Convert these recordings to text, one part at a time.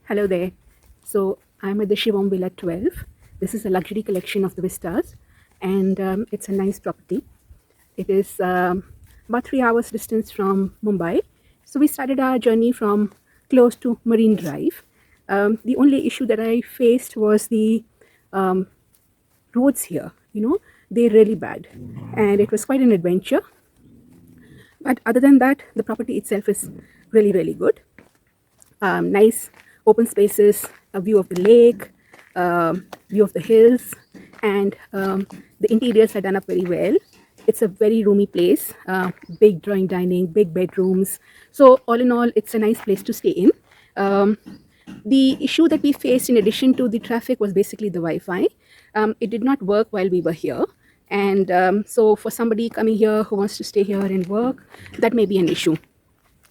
Hello there. So I'm at the Shivam Villa 12. This is a luxury collection of the Vistas, and it's a nice property. It is about 3 hours distance from Mumbai. So we started our journey from close to Marine Drive. The only issue that I faced was the um, roads here. They're really bad, and it was quite an adventure. But other than that, the property itself is really, really good. Nice open spaces, a view of the lake, view of the hills, and the interiors are done up very well. It's a very roomy place, big drawing dining, big bedrooms. So all in all, it's a nice place to stay in. Um, the issue that we faced in addition to the traffic was basically the Wi-Fi. It did not work while we were here. And so for somebody coming here who wants to stay here and work, that may be an issue.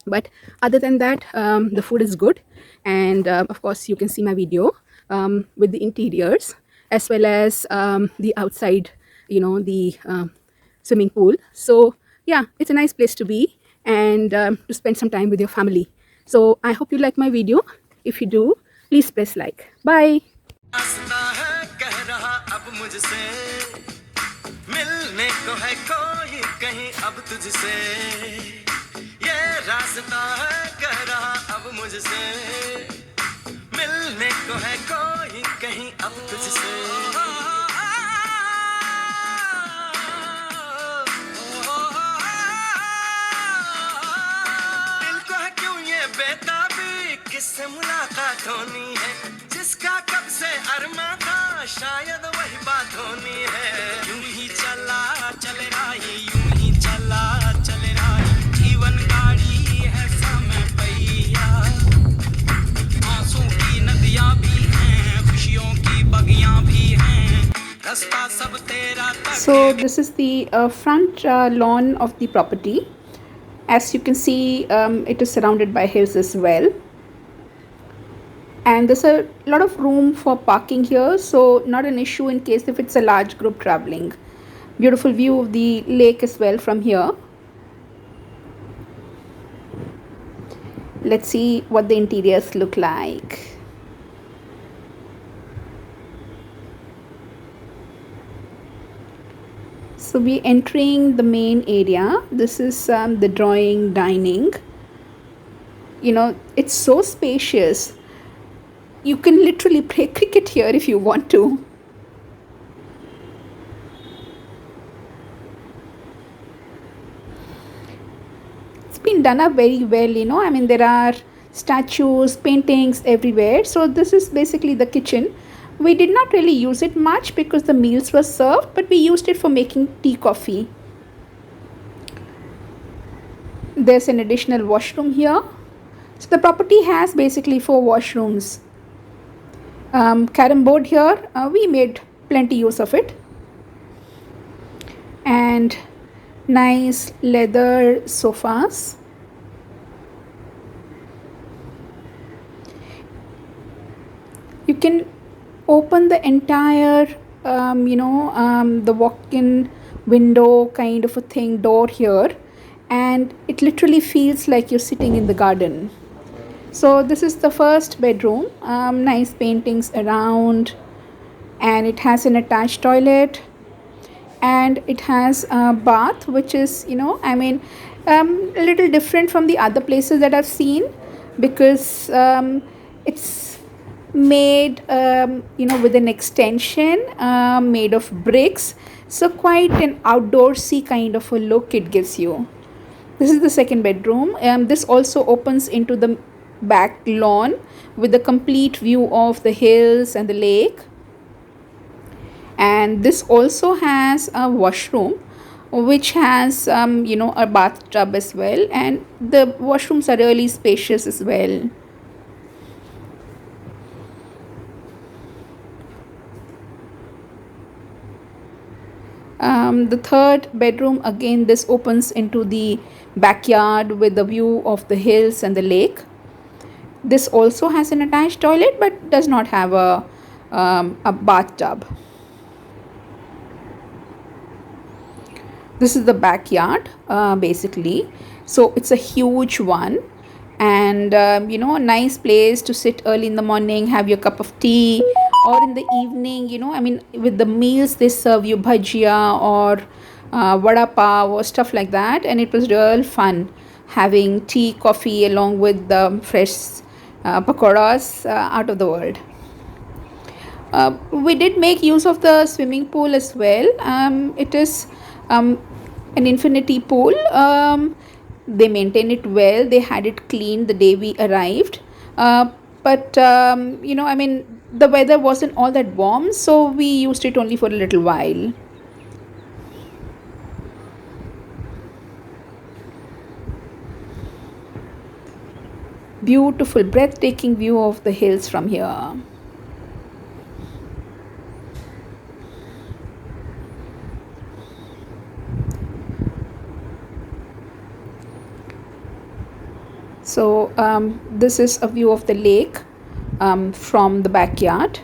But other than that, the food is good, and of course you can see my video with the interiors as well as the outside, the swimming pool. So yeah, it's a nice place to be and to spend some time with your family. So I hope you like my video. If you do, please press like. Bye. रास्ता है कह रहा अब मुझसे मिलने को है कोई कहीं अब तुझसे ये रास्ता है कह रहा अब मुझसे मिलने को है कोई कहीं अब तुझसे दिल को है क्यों ये बेताबी किससे मुलाकात होनी है जिसका कब से अरमा था शायद वही बात होनी है यूं ही चला चल रही यूं ही चला चल रही जीवन गाड़ी है समय पहिया आंसू की नदियां भी हैं खुशियों की बगियां भी हैं रास्ता सब तेरा So this is the front lawn of the property. As you can see, it is surrounded by hills as well. And there's a lot of room for parking here, so not an issue in case if it's a large group traveling. Beautiful view of the lake as well from here. Let's see what the interiors look like. So we're entering the main area. This is the drawing dining. It's so spacious. You can literally play cricket here if you want to. It's been done up very well. I mean, there are statues, paintings everywhere. So this is basically the kitchen. We did not really use it much because the meals were served, but we used it for making tea, coffee. There's an additional washroom here. So the property has basically 4 washrooms. Carom board here, we made plenty use of it, and nice leather sofas. You can open the entire the walk-in window kind of a thing door here, and it literally feels like you're sitting in the garden. So this is the first bedroom. Nice paintings around, and it has an attached toilet, and it has a bath which is a little different from the other places that I've seen, because it's made with an extension made of bricks, so quite an outdoorsy kind of a look it gives you. This is the second bedroom. This also opens into the back lawn with a complete view of the hills and the lake. And this also has a washroom which has a bathtub as well, and the washrooms are really spacious as well. The third bedroom, again, this opens into the backyard with the view of the hills and the lake. This also has an attached toilet but does not have a bathtub. This is the backyard basically. So it's a huge one, and a nice place to sit early in the morning, have your cup of tea, or in the evening, I mean, with the meals they serve you bhajia or vada pav or stuff like that, and it was real fun having tea, coffee along with the fresh pakoras out of the world. We did make use of the swimming pool as well. It is an infinity pool. They maintain it well. They had it cleaned the day we arrived. But I mean, the weather wasn't all that warm, so we used it only for a little while. Beautiful, breathtaking view of the hills from here. So this is a view of the lake from the backyard.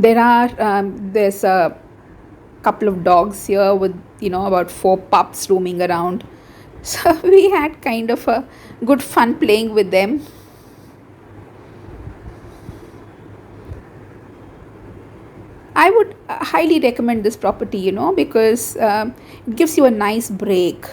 There's a couple of dogs here with about four pups roaming around. So we had kind of a good fun playing with them. I would highly recommend this property, because it gives you a nice break